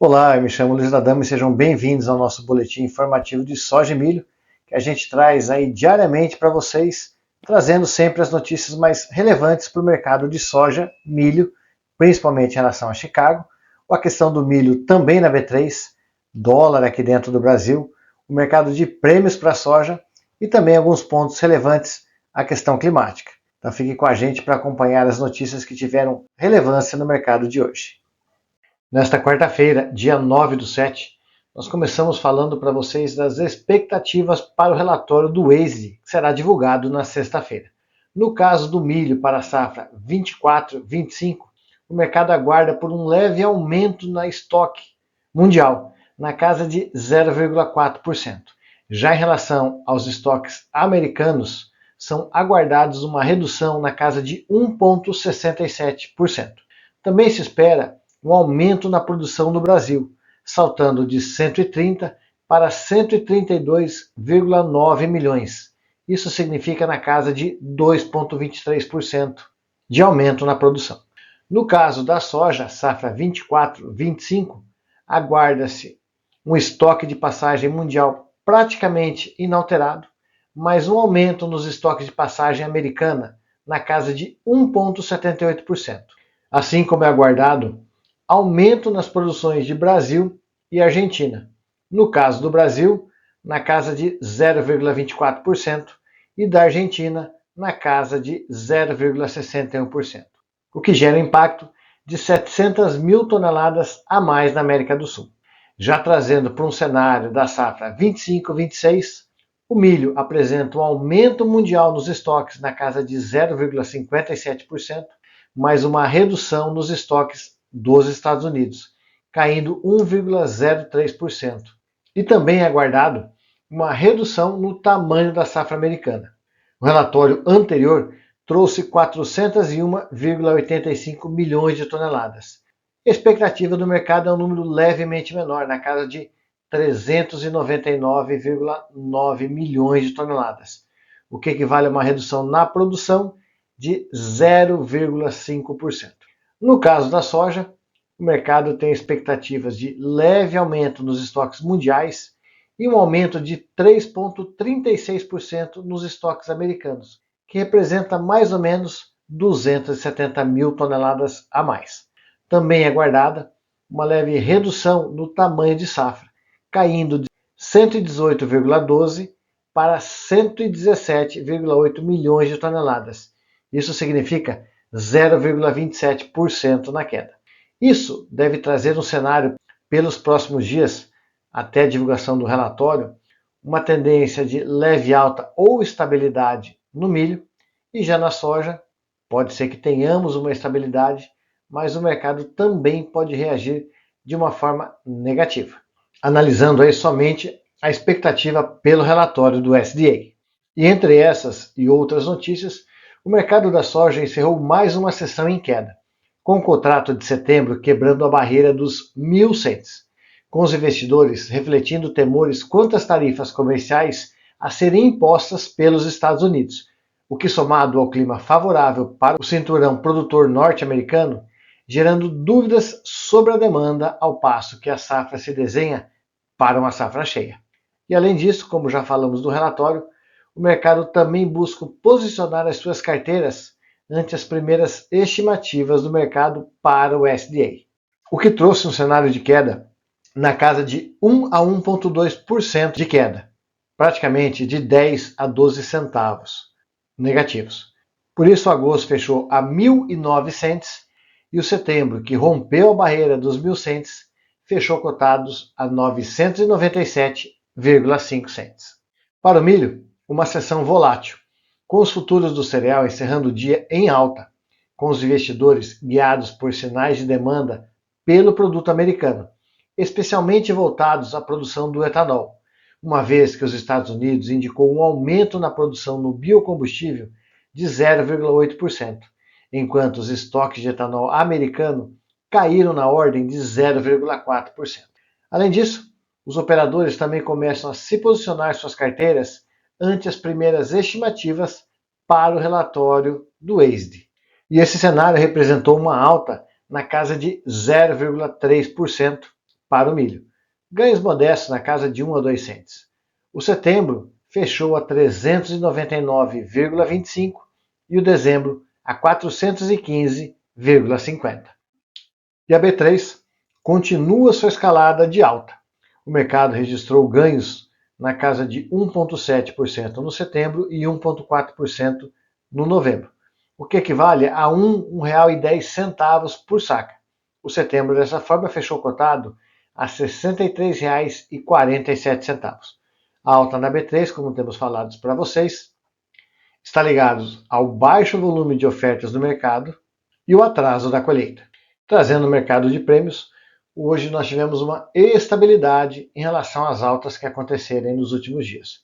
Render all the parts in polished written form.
Olá, eu me chamo Luiz Adamo e sejam bem-vindos ao nosso boletim informativo de soja e milho, que a gente traz aí diariamente para vocês, trazendo sempre as notícias mais relevantes para o mercado de soja, milho, principalmente em relação a Chicago, a questão do milho também na B3, dólar aqui dentro do Brasil, o mercado de prêmios para a soja e também alguns pontos relevantes à questão climática. Então fique com a gente para acompanhar as notícias que tiveram relevância no mercado de hoje. Nesta quarta-feira, dia 9/7, nós começamos falando para vocês das expectativas para o relatório do WASDE, que será divulgado na sexta-feira. No caso do milho para a safra 24-25, o mercado aguarda por um leve aumento na estoque mundial, na casa de 0,4%. Já em relação aos estoques americanos, são aguardados uma redução na casa de 1,67%. Também se espera um aumento na produção no Brasil, saltando de 130 para 132,9 milhões. Isso significa na casa de 2,23% de aumento na produção. No caso da soja, safra 24-25, aguarda-se um estoque de passagem mundial praticamente inalterado, mas um aumento nos estoques de passagem americana na casa de 1,78%. Assim como é aguardado aumento nas produções de Brasil e Argentina. No caso do Brasil, na casa de 0,24% e da Argentina na casa de 0,61%, o que gera um impacto de 700 mil toneladas a mais na América do Sul. Já trazendo para um cenário da safra 25-26, o milho apresenta um aumento mundial nos estoques na casa de 0,57%, mais uma redução nos estoques dos Estados Unidos, caindo 1,03%. E também é aguardado uma redução no tamanho da safra americana. O relatório anterior trouxe 401,85 milhões de toneladas. A expectativa do mercado é um número levemente menor, na casa de 399,9 milhões de toneladas, o que equivale a uma redução na produção de 0,5%. No caso da soja, o mercado tem expectativas de leve aumento nos estoques mundiais e um aumento de 3,36% nos estoques americanos, que representa mais ou menos 270 mil toneladas a mais. Também é aguardada uma leve redução no tamanho de safra, caindo de 118,12 para 117,8 milhões de toneladas. Isso significa 0,27% na queda. Isso deve trazer um cenário pelos próximos dias, até a divulgação do relatório, uma tendência de leve alta ou estabilidade no milho, e já na soja pode ser que tenhamos uma estabilidade, mas o mercado também pode reagir de uma forma negativa. Analisando aí somente a expectativa pelo relatório do USDA. E entre essas e outras notícias, o mercado da soja encerrou mais uma sessão em queda, com o contrato de setembro quebrando a barreira dos 1.000 cents, com os investidores refletindo temores quanto às tarifas comerciais a serem impostas pelos Estados Unidos, o que, somado ao clima favorável para o cinturão produtor norte-americano, gerando dúvidas sobre a demanda, ao passo que a safra se desenha para uma safra cheia. E além disso, como já falamos do relatório, o mercado também busca posicionar as suas carteiras ante as primeiras estimativas do mercado para o USDA, o que trouxe um cenário de queda na casa de 1 a 1,2% de queda, praticamente de 10 a 12 centavos negativos. Por isso, o agosto fechou a 1.009 cents e o setembro, que rompeu a barreira dos 1.000 cents, fechou cotados a 997,5 cents. Para o milho, uma sessão volátil, com os futuros do cereal encerrando o dia em alta, com os investidores guiados por sinais de demanda pelo produto americano, especialmente voltados à produção do etanol, uma vez que os Estados Unidos indicou um aumento na produção no biocombustível de 0,8%, enquanto os estoques de etanol americano caíram na ordem de 0,4%. Além disso, os operadores também começam a se posicionar suas carteiras ante as primeiras estimativas para o relatório do WASDE. E esse cenário representou uma alta na casa de 0,3% para o milho. Ganhos modestos na casa de 1 a 2 cents. O setembro fechou a 399,25 e o dezembro a 415,50. E a B3 continua sua escalada de alta. O mercado registrou ganhos na casa de 1,7% no setembro e 1,4% no novembro, o que equivale a R$ 1,10 por saca. O setembro, dessa forma, fechou cotado a R$ 63,47. A alta na B3, como temos falado para vocês, está ligada ao baixo volume de ofertas do mercado e o atraso da colheita. Trazendo o mercado de prêmios, hoje nós tivemos uma estabilidade em relação às altas que aconteceram nos últimos dias.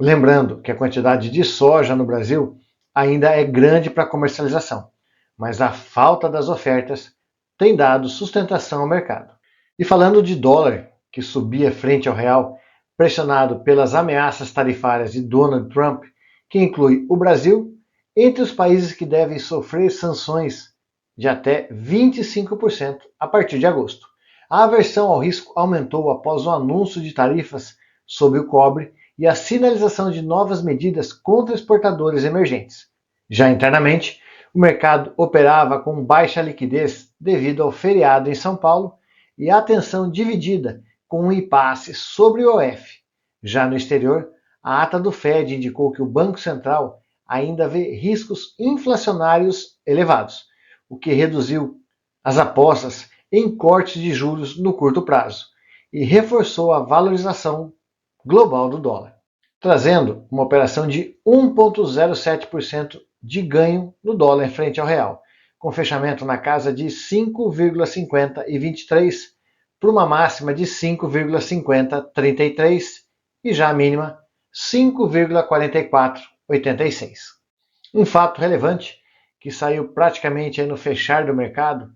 Lembrando que a quantidade de soja no Brasil ainda é grande para comercialização, mas a falta das ofertas tem dado sustentação ao mercado. E falando de dólar, que subia frente ao real, pressionado pelas ameaças tarifárias de Donald Trump, que inclui o Brasil entre os países que devem sofrer sanções de até 25% a partir de agosto. A aversão ao risco aumentou após o anúncio de tarifas sobre o cobre e a sinalização de novas medidas contra exportadores emergentes. Já internamente, o mercado operava com baixa liquidez devido ao feriado em São Paulo e atenção dividida com um impasse sobre o OF. Já no exterior, a ata do Fed indicou que o Banco Central ainda vê riscos inflacionários elevados, o que reduziu as apostas em cortes de juros no curto prazo e reforçou a valorização global do dólar, trazendo uma operação de 1,07% de ganho no dólar em frente ao real, com fechamento na casa de 5,5023 para uma máxima de 5,5033 e já a mínima 5,4486. Um fato relevante que saiu praticamente no fechar do mercado,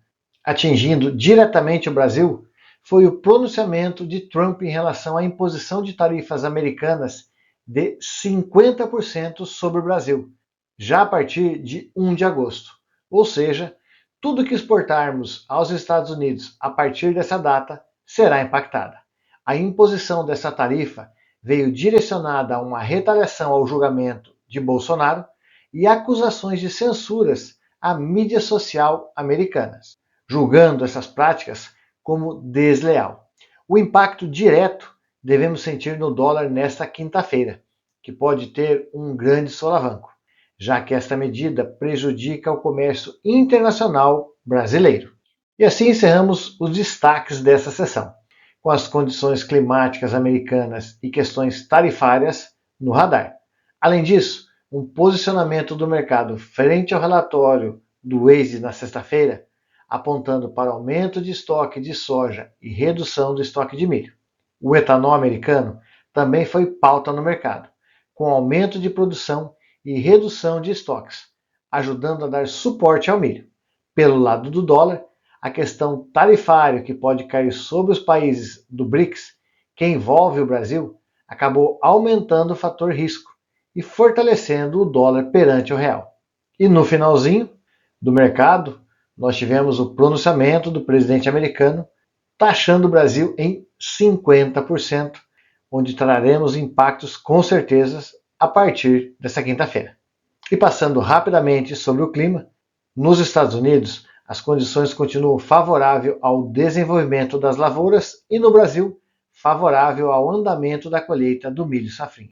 atingindo diretamente o Brasil, foi o pronunciamento de Trump em relação à imposição de tarifas americanas de 50% sobre o Brasil, já a partir de 1 de agosto. Ou seja, tudo que exportarmos aos Estados Unidos a partir dessa data será impactada. A imposição dessa tarifa veio direcionada a uma retaliação ao julgamento de Bolsonaro e acusações de censuras à mídia social americanas, julgando essas práticas como desleal. O impacto direto devemos sentir no dólar nesta quinta-feira, que pode ter um grande solavanco, já que esta medida prejudica o comércio internacional brasileiro. E assim encerramos os destaques desta sessão, com as condições climáticas americanas e questões tarifárias no radar. Além disso, um posicionamento do mercado frente ao relatório do Waze na sexta-feira, apontando para aumento de estoque de soja e redução do estoque de milho. O etanol americano também foi pauta no mercado, com aumento de produção e redução de estoques, ajudando a dar suporte ao milho. Pelo lado do dólar, a questão tarifária que pode cair sobre os países do BRICS, que envolve o Brasil, acabou aumentando o fator risco e fortalecendo o dólar perante o real. E no finalzinho do mercado, nós tivemos o pronunciamento do presidente americano taxando o Brasil em 50%, onde traremos impactos com certeza a partir dessa quinta-feira. E passando rapidamente sobre o clima, nos Estados Unidos, as condições continuam favoráveis ao desenvolvimento das lavouras e no Brasil, favorável ao andamento da colheita do milho safrinha.